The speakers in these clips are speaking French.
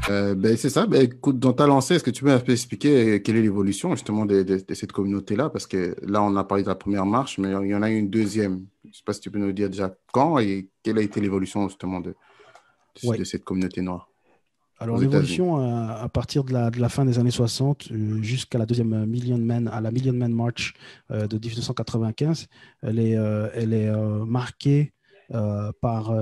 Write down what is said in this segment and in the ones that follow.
C'est ça. Écoute, dans ta lancée, est-ce que tu peux un peu expliquer quelle est l'évolution justement de cette communauté-là? Parce que là, on a parlé de la première marche, mais il y en a une deuxième. Je ne sais pas si tu peux nous dire déjà quand et quelle a été l'évolution justement Oui. de cette communauté noire aux Alors, États-Unis. l'évolution, à partir de la fin des années 60 jusqu'à la deuxième Million Man, à la Million Man March de 1995, elle est marquée par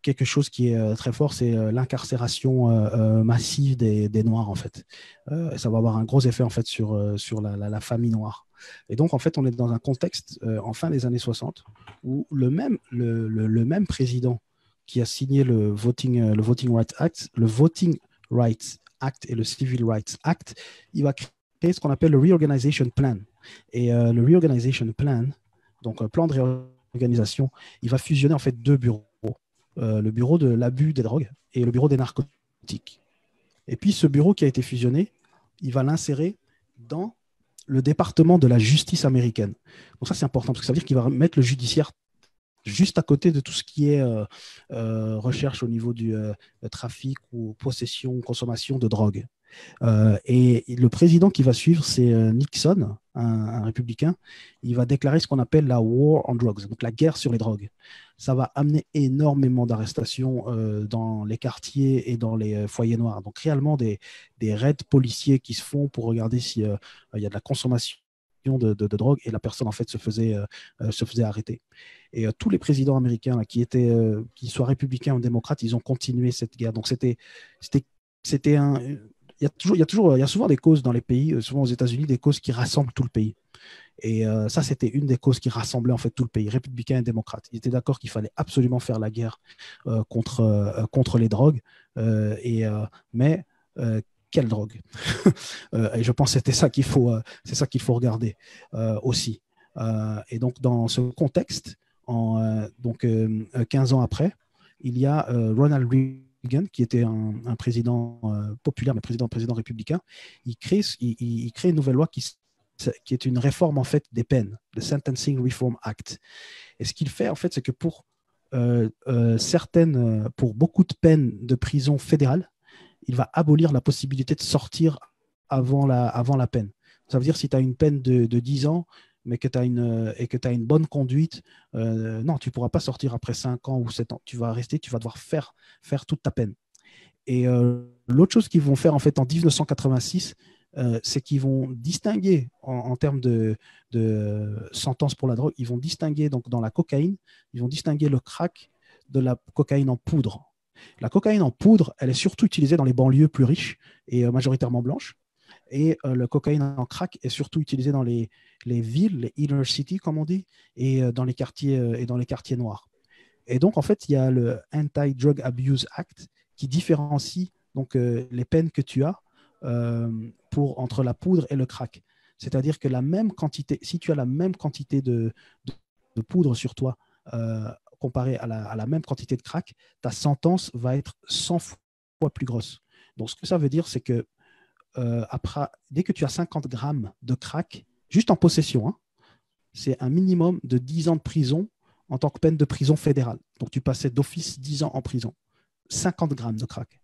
quelque chose qui est très fort, c'est l'incarcération massive des Noirs, en fait. Ça va avoir un gros effet, en fait, sur la famille noire. Et donc, en fait, on est dans un contexte, en fin des années 60, où le même président qui a signé le Voting Rights Act, le Voting Rights Act et le Civil Rights Act, il va créer ce qu'on appelle le Reorganization Plan. Et le Reorganization Plan, donc un plan de réorganisation, il va fusionner en fait deux bureaux, le bureau de l'abus des drogues et le bureau des narcotiques. Et puis ce bureau qui a été fusionné, il va l'insérer dans le département de la justice américaine. Donc ça c'est important parce que ça veut dire qu'il va mettre le judiciaire juste à côté de tout ce qui est recherche au niveau du trafic ou possession ou consommation de drogue. Et le président qui va suivre, c'est Nixon, un républicain. Il va déclarer ce qu'on appelle la war on drugs, donc la guerre sur les drogues. Ça va amener énormément d'arrestations dans les quartiers et dans les foyers noirs. Donc réellement des raids policiers qui se font pour regarder s'il y a de la consommation de drogue et la personne en fait se faisait arrêter. Et tous les présidents américains là, qui soient républicains ou démocrates, ils ont continué cette guerre. Donc c'était un, il y a souvent des causes dans les pays, souvent aux États-Unis, des causes qui rassemblent tout le pays. Et ça, c'était une des causes qui rassemblait en fait tout le pays, républicains et démocrates. Ils étaient d'accord qu'il fallait absolument faire la guerre contre les drogues. Mais quelle drogue. Et je pense que c'est ça qu'il faut regarder aussi. Et donc, dans ce contexte, 15 ans après, il y a Ronald Reagan, qui était un président populaire, mais président républicain. Il crée une nouvelle loi qui est une réforme en fait des peines, le Sentencing Reform Act. Et ce qu'il fait en fait, c'est que pour beaucoup de peines de prison fédérale, il va abolir la possibilité de sortir avant la peine. Ça veut dire si tu as une peine de 10 ans, mais que tu as une bonne conduite, non, tu ne pourras pas sortir après 5 ans ou 7 ans. Tu vas rester, tu vas devoir faire toute ta peine. Et l'autre chose qu'ils vont faire en fait en 1986, c'est qu'ils vont distinguer en termes de sentence pour la drogue, ils vont distinguer donc dans la cocaïne, ils vont distinguer le crack de la cocaïne en poudre. La cocaïne en poudre, elle est surtout utilisée dans les banlieues plus riches et majoritairement blanches. Et le cocaïne en crack est surtout utilisé dans les villes, les inner cities, comme on dit, et dans les quartiers noirs. Et donc, en fait, il y a le Anti-Drug Abuse Act qui différencie donc, les peines que tu as entre la poudre et le crack. C'est-à-dire que la même quantité, si tu as la même quantité de poudre sur toi comparée à la même quantité de crack, ta sentence va être 100 fois plus grosse. Donc, ce que ça veut dire, c'est que dès que tu as 50 grammes de crack, juste en possession, hein, c'est un minimum de 10 ans de prison en tant que peine de prison fédérale. Donc tu passais d'office 10 ans en prison. 50 grammes de crack.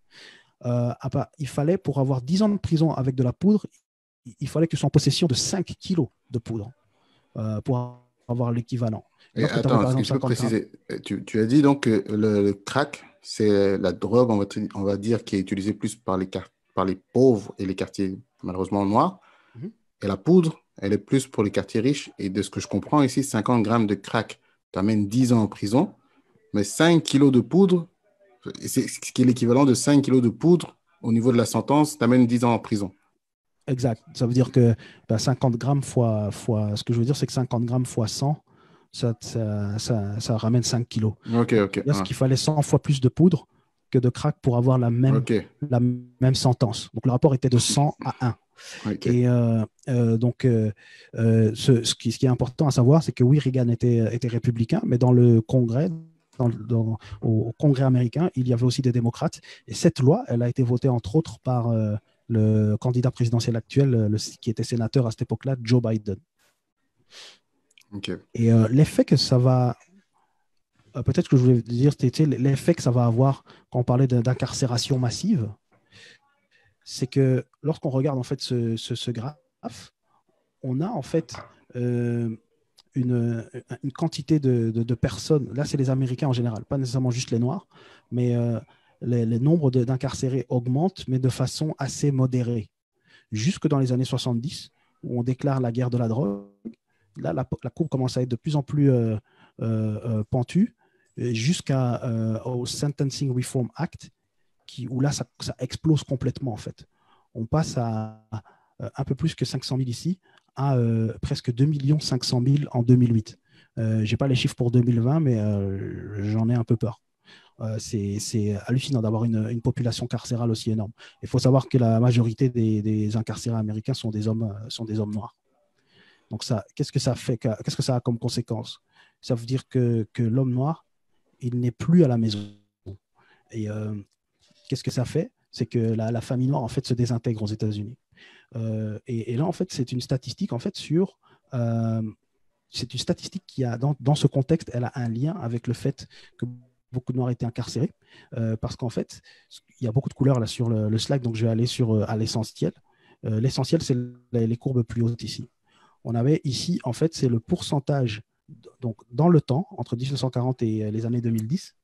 Il fallait, pour avoir 10 ans de prison avec de la poudre, il fallait que tu sois en possession de 5 kilos de poudre pour avoir l'équivalent. Et Et lorsque tu avais attends, par est-ce que exemple tu peux 50 grammes, préciser? Tu as dit donc que le crack, c'est la drogue, on va dire, qui est utilisée plus par par les pauvres et les quartiers malheureusement noirs. Et la poudre, elle est plus pour les quartiers riches. Et de ce que je comprends ici, 50 grammes de crack t'amène 10 ans en prison, mais 5 kilos de poudre, c'est ce qui est l'équivalent de 5 kilos de poudre au niveau de la sentence, t'amène 10 ans en prison. exact. Ça veut dire que 50 grammes ce que je veux dire, c'est que 50 grammes fois 100, ça ramène 5 kilos. Ok, Donc, ok, il y a ce qu'il fallait 100 fois plus de poudre que de crack pour avoir ok, la même sentence. Donc, le rapport était de 100 à 1. ok. Et ce qui est important à savoir, c'est que oui, Reagan était républicain, mais dans le Congrès, au Congrès américain, il y avait aussi des démocrates. Et cette loi, elle a été votée entre autres par le candidat présidentiel actuel, qui était sénateur à cette époque-là, Joe Biden. Ok. Et l'effet que ça va peut-être que je voulais dire, c'était l'effet que ça va avoir quand on parlait d'incarcération massive, c'est que lorsqu'on regarde en fait ce graphe, on a en fait euh, une quantité de personnes, là c'est les Américains en général, pas nécessairement juste les Noirs, mais les nombres d'incarcérés augmentent, mais de façon assez modérée. Jusque dans les années 70, où on déclare la guerre de la drogue, là la courbe commence à être de plus en plus pentue, jusqu'au Sentencing Reform Act, où là ça explose complètement en fait. On passe à un peu plus que 500 000 ici, à presque 2 500 000 en 2008. Je n'ai pas les chiffres pour 2020, mais j'en ai un peu peur. C'est hallucinant d'avoir une population carcérale aussi énorme. Il faut savoir que la majorité des incarcérés américains sont des hommes noirs. Donc qu'est-ce que ça fait, qu'est-ce que ça a comme conséquence? Ça veut dire que l'homme noir, il n'est plus à la maison. Et qu'est-ce que ça fait? C'est que la famille noire en fait se désintègre aux États-Unis. Et là en fait c'est une statistique en fait sur c'est une statistique qui a dans ce contexte, elle a un lien avec le fait que beaucoup de Noirs étaient incarcérés, parce qu'en fait, il y a beaucoup de couleurs là sur le slide, donc je vais aller à l'essentiel. L'essentiel, c'est les courbes plus hautes ici. On avait ici, en fait, c'est le pourcentage, donc dans le temps, entre 1940 et les années 2010,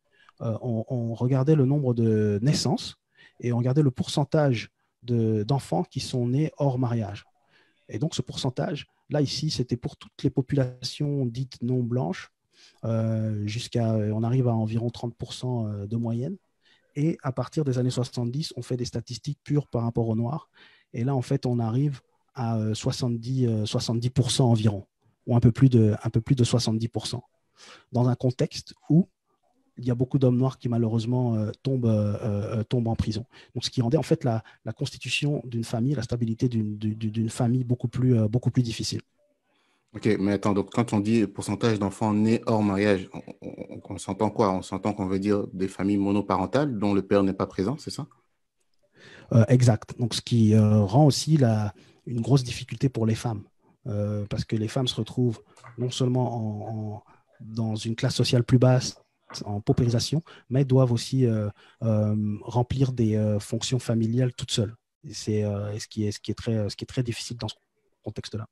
on regardait le nombre de naissances et on regardait le pourcentage d'enfants qui sont nés hors mariage. Et donc, ce pourcentage, là, ici, c'était pour toutes les populations dites non blanches, on arrive à environ 30% de moyenne. Et à partir des années 70, on fait des statistiques pures par rapport aux Noirs. Et là, en fait, on arrive à 70% environ, ou un peu plus de 70%, dans un contexte où il y a beaucoup d'hommes noirs qui malheureusement tombent en prison. Donc, ce qui rendait en fait la constitution d'une famille, la stabilité d'une famille beaucoup plus difficile. Ok, mais attends, donc quand on dit pourcentage d'enfants nés hors mariage, on s'entend quoi? On s'entend qu'on veut dire des familles monoparentales dont le père n'est pas présent, c'est ça? Exact. Donc, ce qui rend aussi une grosse difficulté pour les femmes, parce que les femmes se retrouvent non seulement dans une classe sociale plus basse, en paupérisation, mais doivent aussi remplir des fonctions familiales toutes seules. Et c'est ce qui est très difficile dans ce contexte-là.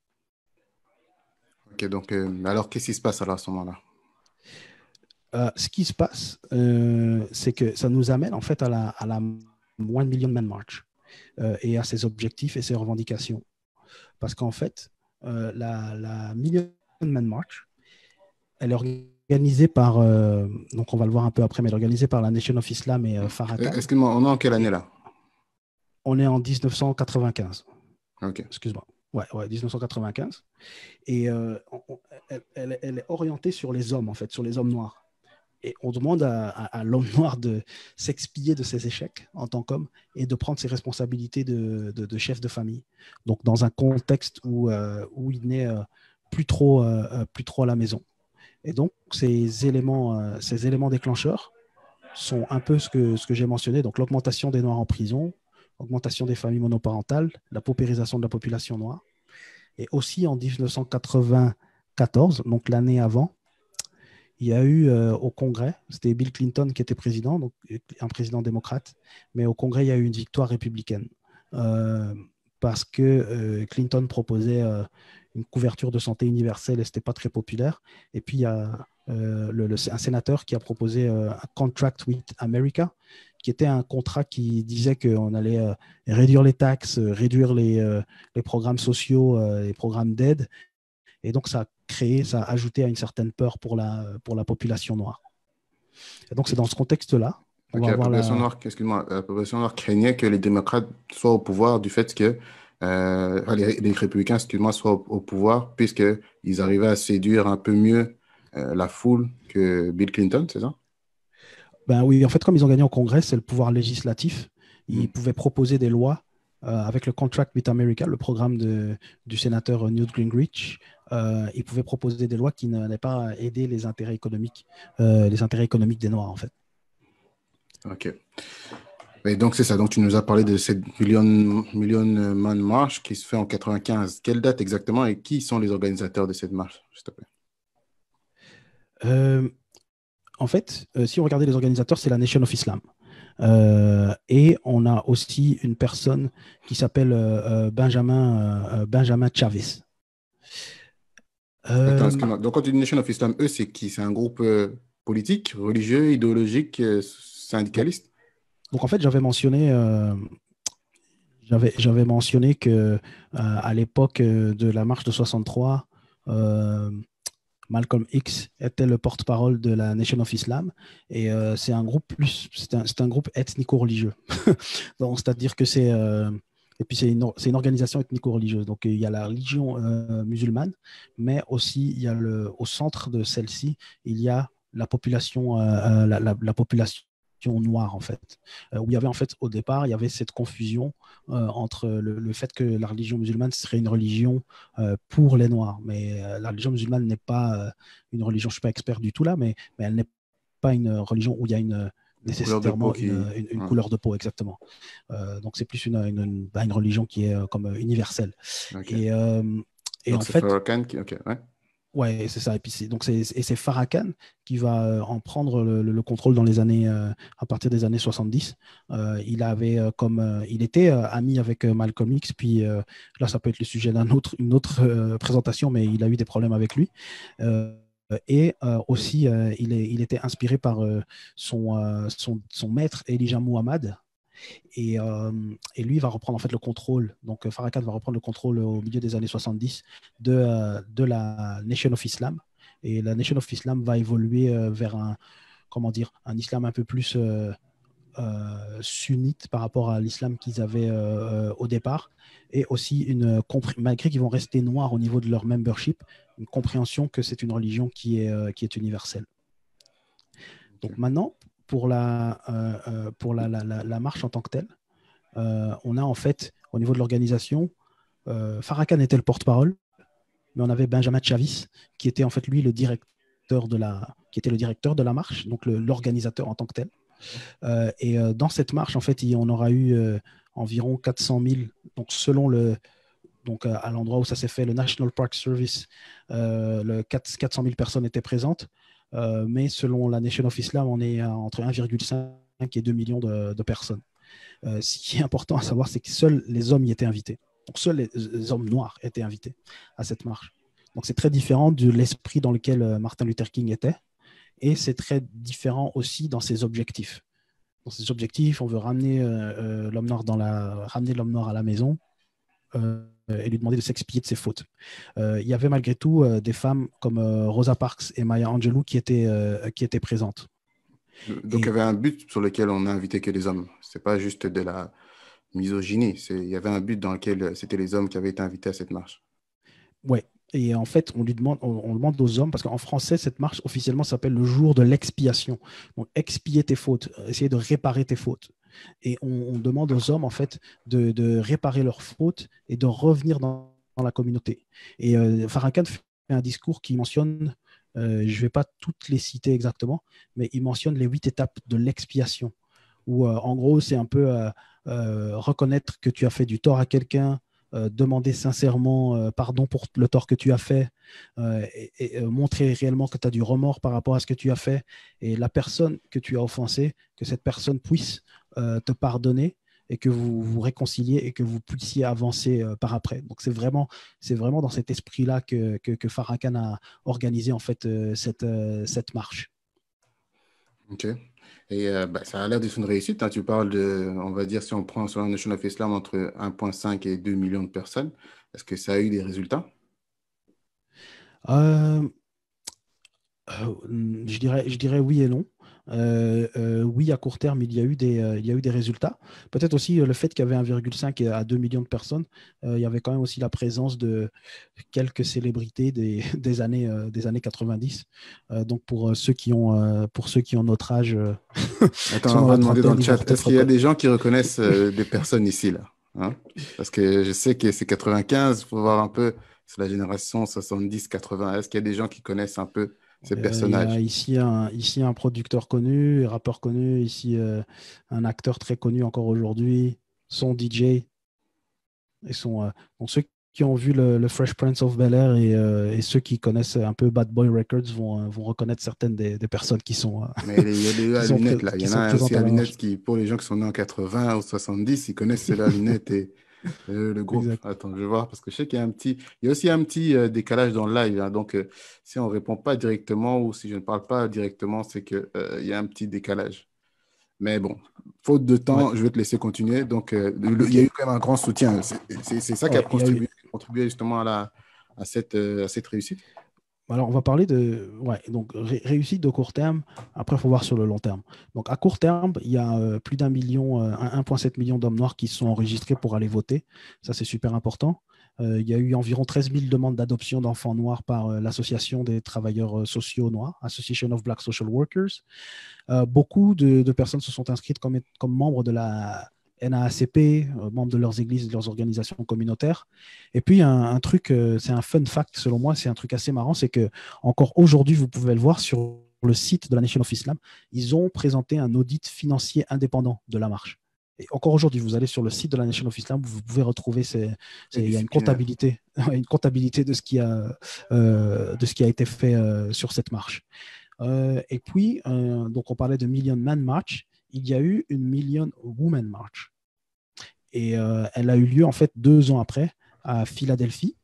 Ok, donc alors qu'est-ce qui se passe alors à ce moment-là? Ce qui se passe, c'est que ça nous amène en fait à la One Million Man March et à ses objectifs et ses revendications. Parce qu'en fait, la Million Man March, elle est organisée par, donc on va le voir un peu après, mais elle est organisée par la Nation of Islam et Farrakhan. Excuse-moi, on est en quelle année là? On est en 1995. Ok. Excuse-moi. Ouais, 1995. Et elle est orientée sur les hommes, en fait, sur les hommes noirs. Et on demande à l'homme noir de s'expier de ses échecs en tant qu'homme et de prendre ses responsabilités de chef de famille. Donc, dans un contexte où il n'est plus trop à la maison. Et donc, ces éléments déclencheurs sont un peu ce que j'ai mentionné. Donc, l'augmentation des Noirs en prison, l'augmentation des familles monoparentales, la paupérisation de la population noire. Et aussi en 1994, donc l'année avant, il y a eu au Congrès, c'était Bill Clinton qui était président, donc un président démocrate, mais au Congrès, il y a eu une victoire républicaine parce que Clinton proposait une couverture de santé universelle et ce n'était pas très populaire. Et puis, il y a un sénateur qui a proposé un Contract with America, qui était un contrat qui disait qu'on allait réduire les taxes, réduire les programmes sociaux, les programmes d'aide. Et donc, ça a ajouté à une certaine peur pour la population noire. Et donc, c'est dans ce contexte-là qu'on va avoir la population noire craignait que les démocrates soient au pouvoir du fait que les républicains, excuse-moi, soient au pouvoir puisqu'ils arrivaient à séduire un peu mieux la foule que Bill Clinton, c'est ça? Ben oui, en fait, comme ils ont gagné au Congrès, c'est le pouvoir législatif. Ils pouvaient proposer des lois avec le Contract with America, le programme du sénateur Newt Gingrich. Ils pouvaient proposer des lois qui n'allaient pas aider les intérêts économiques des Noirs, en fait. Ok. Et donc, c'est ça. Donc, tu nous as parlé de cette Million Man March qui se fait en 95. Quelle date exactement et qui sont les organisateurs de cette marche, s'il te plaît? en fait, si on regardait les organisateurs, c'est la Nation of Islam. Et on a aussi une personne qui s'appelle Benjamin Chavez. Attends, excuse-moi. Donc, quand tu dis Nation of Islam, eux, c'est qui? C'est un groupe politique, religieux, idéologique, Donc, syndicaliste? donc, en fait, j'avais mentionné que à l'époque de la marche de 63, euh, Malcolm X était le porte-parole de la Nation of Islam et c'est un groupe c'est un groupe ethnico-religieux. Donc, c'est-à-dire que et puis c'est une organisation ethnico-religieuse. Donc il y a la religion musulmane, mais aussi il y a au centre de celle-ci, il y a la population, la population noire en fait, où il y avait en fait au départ il y avait cette confusion entre le fait que la religion musulmane serait une religion pour les noirs, mais la religion musulmane n'est pas une religion, je suis pas expert du tout là, mais elle n'est pas une religion où il y a Une couleur de peau nécessairement qui... une Ouais. couleur de peau exactement. Donc c'est plus une religion qui est comme universelle. Ok. Et, euh, et Donc, en c'est fait, Farrakhan qui... Ok, ouais. ouais, c'est ça. Et puis c'est Farrakhan qui va en prendre le contrôle dans les années, à partir des années 70. Il était ami avec Malcolm X, puis là, ça peut être le sujet une autre présentation, mais il a eu des problèmes avec lui. Et aussi, il était inspiré par son maître Elijah Muhammad, et lui va reprendre en fait le contrôle. Donc Farrakhan va reprendre le contrôle au milieu des années 70 de la Nation of Islam. Et la Nation of Islam va évoluer vers comment dire, un islam un peu plus sunnite par rapport à l'islam qu'ils avaient au départ. Et aussi, malgré qu'ils vont rester noirs au niveau de leur membership, une compréhension que c'est une religion qui est universelle. Ok. Donc maintenant, pour la marche en tant que telle, on a en fait, au niveau de l'organisation, Farrakhan était le porte-parole, mais on avait Benjamin Chavis, qui était en fait lui qui était le directeur de la marche, donc l'organisateur en tant que tel. Et dans cette marche, en fait, on aura eu environ 400 000, donc donc à l'endroit où ça s'est fait, le National Park Service, 400 000 personnes étaient présentes, mais selon la Nation of Islam, on est entre 1,5 et 2 millions de personnes. Ce qui est important à savoir, c'est que seuls les hommes y étaient invités. Donc seuls les hommes noirs étaient invités à cette marche. Donc c'est très différent de l'esprit dans lequel Martin Luther King était, et c'est très différent aussi dans ses objectifs. Dans ses objectifs, on veut ramener ramener l'homme noir à la maison et lui demander de s'expier de ses fautes. Il y avait malgré tout des femmes comme Rosa Parks et Maya Angelou qui étaient présentes. Donc, il y Et avait un but sur lequel on n'a invité que les hommes. C'est pas juste de la misogynie. Il y avait un but dans lequel c'était les hommes qui avaient été invités à cette marche. ouais. Et en fait, on demande aux hommes, parce qu'en français, cette marche officiellement s'appelle le jour de l'expiation. Donc, expier tes fautes, essayer de réparer tes fautes. Et on demande aux hommes, en fait, de réparer leurs fautes et de revenir dans la communauté. Et Farrakhan fait un discours qui mentionne, je ne vais pas toutes les citer exactement, mais il mentionne les 8 étapes de l'expiation, où en gros, c'est un peu reconnaître que tu as fait du tort à quelqu'un, demander sincèrement pardon pour le tort que tu as fait, et montrer réellement que tu as du remords par rapport à ce que tu as fait, et la personne que tu as offensée, que cette personne puisse te pardonner et que vous vous réconciliez et que vous puissiez avancer par après. Donc c'est vraiment dans cet esprit-là que Farrakhan a organisé en fait cette marche. Ok. Et bah, ça a l'air d'être une réussite, hein. Tu parles de, on va dire, si on prend sur la Nation of Islam, entre 1,5 et 2 millions de personnes. Est-ce que ça a eu des résultats? Euh, je dirais oui et non. Oui, à court terme, il y a eu des résultats. Peut-être aussi le fait qu'il y avait 1,5 à 2 millions de personnes. Il y avait quand même aussi la présence de quelques célébrités des années 90. Donc pour ceux qui ont notre âge, qui sont Attends, on dans va la demander dans trentaine, le ils vont chat, est-ce peut-être qu'il y a des gens qui reconnaissent des personnes ici, là? Hein? Parce que je sais que c'est 95, il faut voir un peu, c'est la génération 70-80. Est-ce qu'il y a des gens qui connaissent un peu ces il y a personnages? ici un producteur connu, un rappeur connu, ici un acteur très connu encore aujourd'hui, son DJ. Et sont, donc ceux qui ont vu le Fresh Prince of Bel-Air et ceux qui connaissent un peu Bad Boy Records vont reconnaître certaines des personnes qui sont, Mais il y a les gars qui à sont, lunettes, là. Il y qui en sont a aussi présentes à à la marche. lunettes qui, pour les gens qui sont nés en 80 ou 70, ils connaissent ceux-là à lunettes et le groupe. Exact. Attends, je vais voir, parce que je sais qu'il y a il y a aussi un petit décalage dans le live, hein. Donc, si on ne répond pas directement ou si je ne parle pas directement, c'est qu'il y a un petit décalage. Mais bon, faute de Ouais. temps, je vais te laisser continuer. Donc, il y a OK. eu quand même un grand soutien. C'est ça qui a Ouais, il y a eu. contribué justement à cette réussite. Alors, on va parler de donc réussite de court terme. Après, il faut voir sur le long terme. Donc, à court terme, il y a plus d'un million, 1,7 million d'hommes noirs qui sont enregistrés pour aller voter. Ça, c'est super important. Il y a eu environ 13 000 demandes d'adoption d'enfants noirs par l'Association des travailleurs sociaux noirs, Association of Black Social Workers. Beaucoup de personnes se sont inscrites comme membres de la NAACP, membres de leurs églises et de leurs organisations communautaires. Et puis, un truc, c'est un fun fact selon moi, c'est un truc assez marrant, c'est que encore aujourd'hui, vous pouvez le voir sur le site de la Nation of Islam, ils ont présenté un audit financier indépendant de la marche. Et encore aujourd'hui, vous allez sur le site de la Nation of Islam, vous pouvez retrouver, il y a une comptabilité de ce qui a été fait sur cette marche. Et puis, donc on parlait de Million Man March, il y a eu une Million Woman March. Et elle a eu lieu en fait 2 ans après à Philadelphie.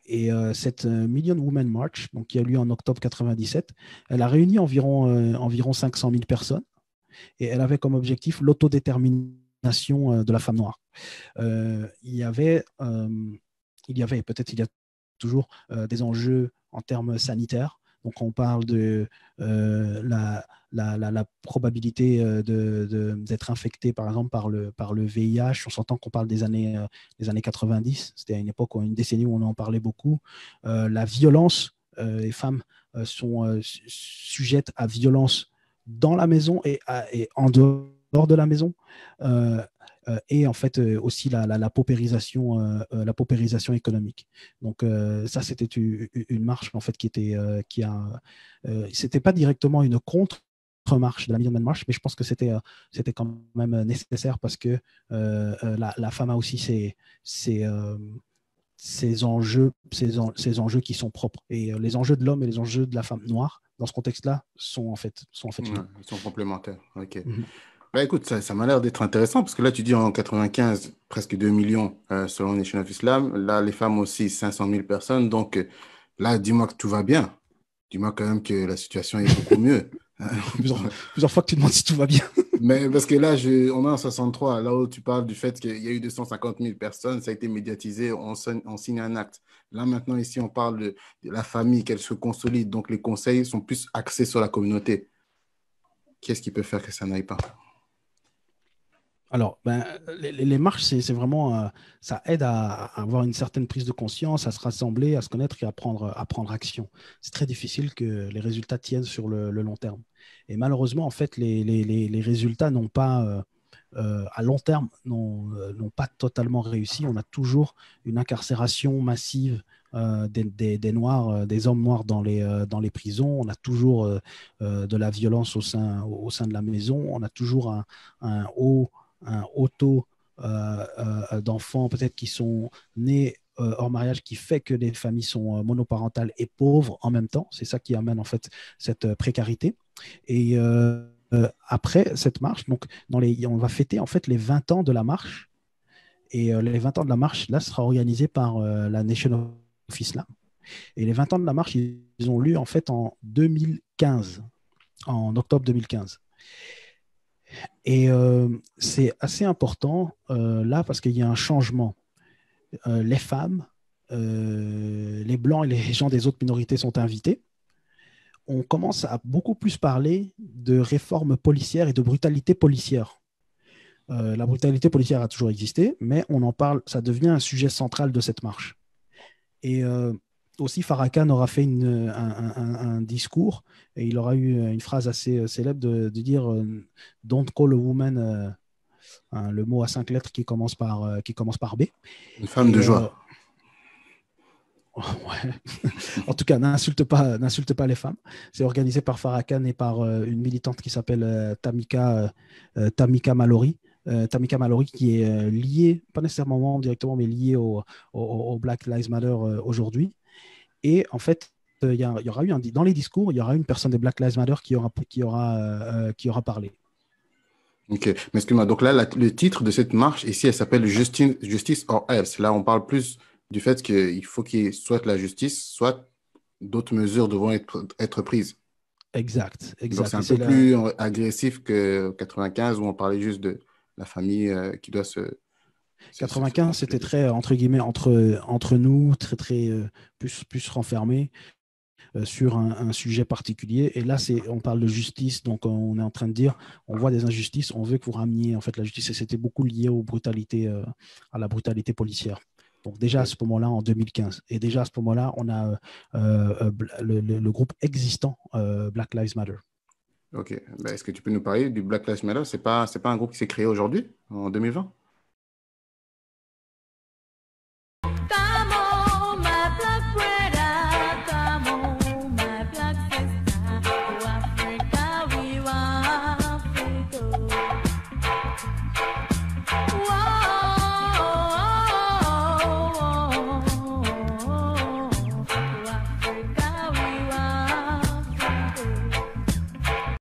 Et cette Million Woman March, donc, qui a eu lieu en octobre 97, elle a réuni environ 500 000 personnes et elle avait comme objectif l'autodétermination de la femme noire. Il y avait, peut-être il y a toujours des enjeux en termes sanitaires. Donc, on parle de la probabilité d'être infecté, par exemple, par le VIH. On s'entend qu'on parle des années 90. C'était à une époque, une décennie où on en parlait beaucoup. La violence, les femmes sont sujettes à violence dans la maison et en dehors de la maison. Et en fait aussi la paupérisation économique. Donc ça, c'était une marche en fait c'était pas directement une contre-marche de la Million Man March, mais je pense que c'était quand même nécessaire parce que la femme a aussi ces enjeux qui sont propres. Et les enjeux de l'homme et les enjeux de la femme noire, dans ce contexte-là, sont en fait Ouais, liés. ils sont complémentaires. OK. Mhm. Bah, écoute, ça m'a l'air d'être intéressant parce que là, tu dis en 95, presque 2 millions selon Nation of Islam. Là, les femmes aussi, 500 000 personnes. Donc là, dis-moi que tout va bien. Dis-moi quand même que la situation est beaucoup mieux. Plusieurs fois que tu demandes si tout va bien. Mais parce que là, on est en 63, là où tu parles du fait qu'il y a eu 250 000 personnes, ça a été médiatisé, on signe un acte. Là, maintenant, ici, on parle de la famille, qu'elle se consolide. Donc, les conseils sont plus axés sur la communauté. Qu'est-ce qui peut faire que ça n'aille pas? Alors, les marches, c'est vraiment, ça aide à avoir une certaine prise de conscience, à se rassembler, à se connaître et à prendre action. C'est très difficile que les résultats tiennent sur le long terme. Et malheureusement, en fait, les résultats n'ont pas, à long terme, n'ont pas totalement réussi. On a toujours une incarcération massive des Noirs, des hommes noirs dans les prisons. On a toujours de la violence au sein de la maison. On a toujours un haut taux d'enfants peut-être qui sont nés hors mariage, qui fait que les familles sont monoparentales et pauvres en même temps. C'est ça qui amène en fait cette précarité. Et après cette marche, donc on va fêter en fait les 20 ans de la marche. Et les 20 ans de la marche, là, sera organisé par la Nation of Islam. Et les 20 ans de la marche, ils ont lieu en fait en 2015, en octobre 2015. Et c'est assez important là parce qu'il y a un changement. Les femmes, les blancs et les gens des autres minorités sont invités. On commence à beaucoup plus parler de réformes policières et de brutalité policière. La brutalité policière a toujours existé, mais on en parle, ça devient un sujet central de cette marche. Et aussi, Farrakhan aura fait un discours et il aura eu une phrase assez célèbre de dire Don't call a woman, le mot à 5 lettres qui commence par B. Une femme Et, de joie. ouais. En tout cas, n'insulte pas les femmes. C'est organisé par Farrakhan et par une militante qui s'appelle Tamika Mallory. Tamika Mallory, qui est liée, pas nécessairement directement, mais liée au Black Lives Matter aujourd'hui. Et en fait, il y aura eu dans les discours, il y aura une personne des Black Lives Matter qui aura parlé. Ok, mais excuse-moi. Donc là, le titre de cette marche ici, elle s'appelle Justice or Else. Là, on parle plus du fait qu'il faut qu'il y ait soit la justice, soit d'autres mesures devront être prises. Exact, Donc c'est exact. Et un peu c'est la plus agressif que 95 où on parlait juste de la famille qui doit se 95, c'était consoler. très, entre guillemets, entre nous, très, très, plus renfermé sur un sujet particulier. Et là, on parle de justice, donc on est en train de dire, on voit des injustices, on veut que vous rameniez en fait la justice. Et c'était beaucoup lié à la brutalité policière. Donc déjà à Ok. ce moment-là, en 2015. Et déjà à ce moment-là, on a le groupe existant Black Lives Matter. Ok. Ben, est-ce que tu peux nous parler du Black Lives Matter? C'est pas un groupe qui s'est créé aujourd'hui, en 2020?